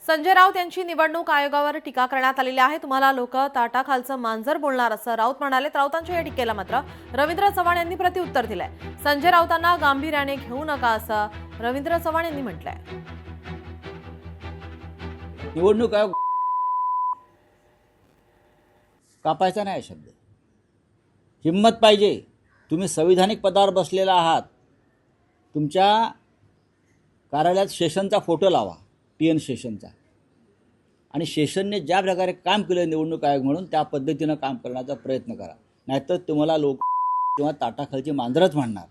संजय राऊत यांची निवडणूक आयोगावर टीका करण्यात आलेली आहे। तुम्हाला लोक ताटाखालचं मांजर बोलणार असं राऊत म्हणाले। राऊतांच्या या टीकेला मात्र रवींद्र चव्हाण यांनी प्रत्युत्तर दिलंय। संजय राऊतांना गांभीर्याने घेऊ नका असं रवींद्र चव्हाण यांनी म्हटलंय। निवडणूक आयोग कापायचा नाही शब्द, हिम्मत पाहिजे। तुम्ही संविधानिक पदावर बसलेला आहात, तुमच्या कार्यालयात शेषनचा फोटो लावा, टी एन शेषनचा, आणि शेषनने ज्या प्रकारे काम केलं निवडणूक आयोग म्हणून त्या पद्धतीनं काम करण्याचा प्रयत्न करा, नाहीतर तुम्हाला लोक किंवा ताटाखालची मांजरच म्हणणार।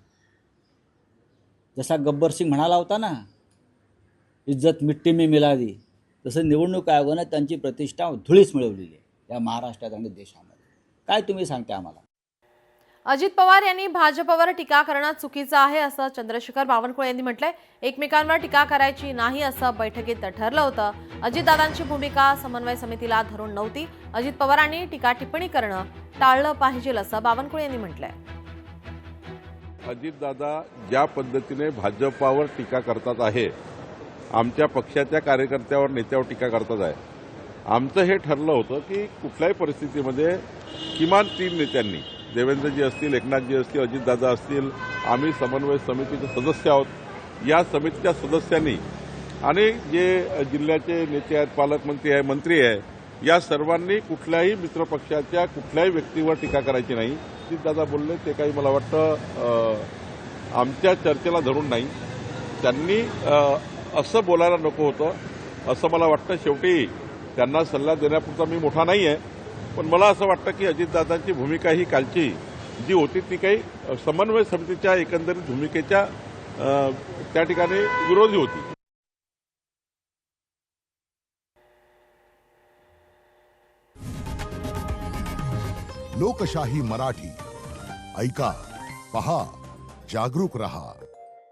जसा गब्बर सिंग म्हणाला होता ना, इज्जत मिट्टी में मिला दी, तसं निवडणूक आयोगानं त्यांची प्रतिष्ठा धुळीस मिळवलेली आहे या महाराष्ट्रात आणि देशामध्ये। काय तुम्ही सांगता आम्हाला? अजित पवार यांनी भाजपवर टीका करणं चुकीचं आहे असं चंद्रशेखर बावनकुळे यांनी म्हटलंय। एकमेकांवर टीका करायची नाही असं बैठकीत ठरलं होतं। अजितदादांची भूमिका समन्वय समितीला धरून नव्हती। अजित पवारांनी टीका टिप्पणी करणं टाळलं पाहिजे असं बावनकुळे यांनी म्हटलंय। अजितदादा ज्या पद्धतीने भाजपावर टीका करतात आहे, आमच्या पक्षाच्या कार्यकर्त्यावर नेत्यावर टीका करतात आहे, आमचं हे ठरलं होतं की कुठल्याही परिस्थितीमध्ये किमान 3 नेत्यांनी, देवेंद्रजी असतील, एकनाथजी असतील, अजितदादा असतील, आम्ही समन्वय समितीचे सदस्य आहोत, या समितीच्या सदस्यांनी आणि जे जिल्ह्याचे नेते आहेत, पालकमंत्री आहे, मंत्री आहे, या सर्वांनी कुठल्याही मित्रपक्षाच्या कुठल्याही व्यक्तीवर टीका करायची नाही। अजितदादा बोलले ते काही मला वाटतं आमच्या चर्चेला धरून नाही, त्यांनी असं बोलायला नको होतं असं मला वाटतं। शेवटी त्यांना सल्ला देण्यापुरता मी मोठा नाही आहे, पण मला असं वाटतं की अजितदादांची भूमिका ही कालची जी होती ती काही समन्वय समितीच्या एकंदरीत भूमिकेच्या त्या ठिकाणी विरोधी होती। लोकशाही मराठी ऐका, पहा, जागरूक रहा।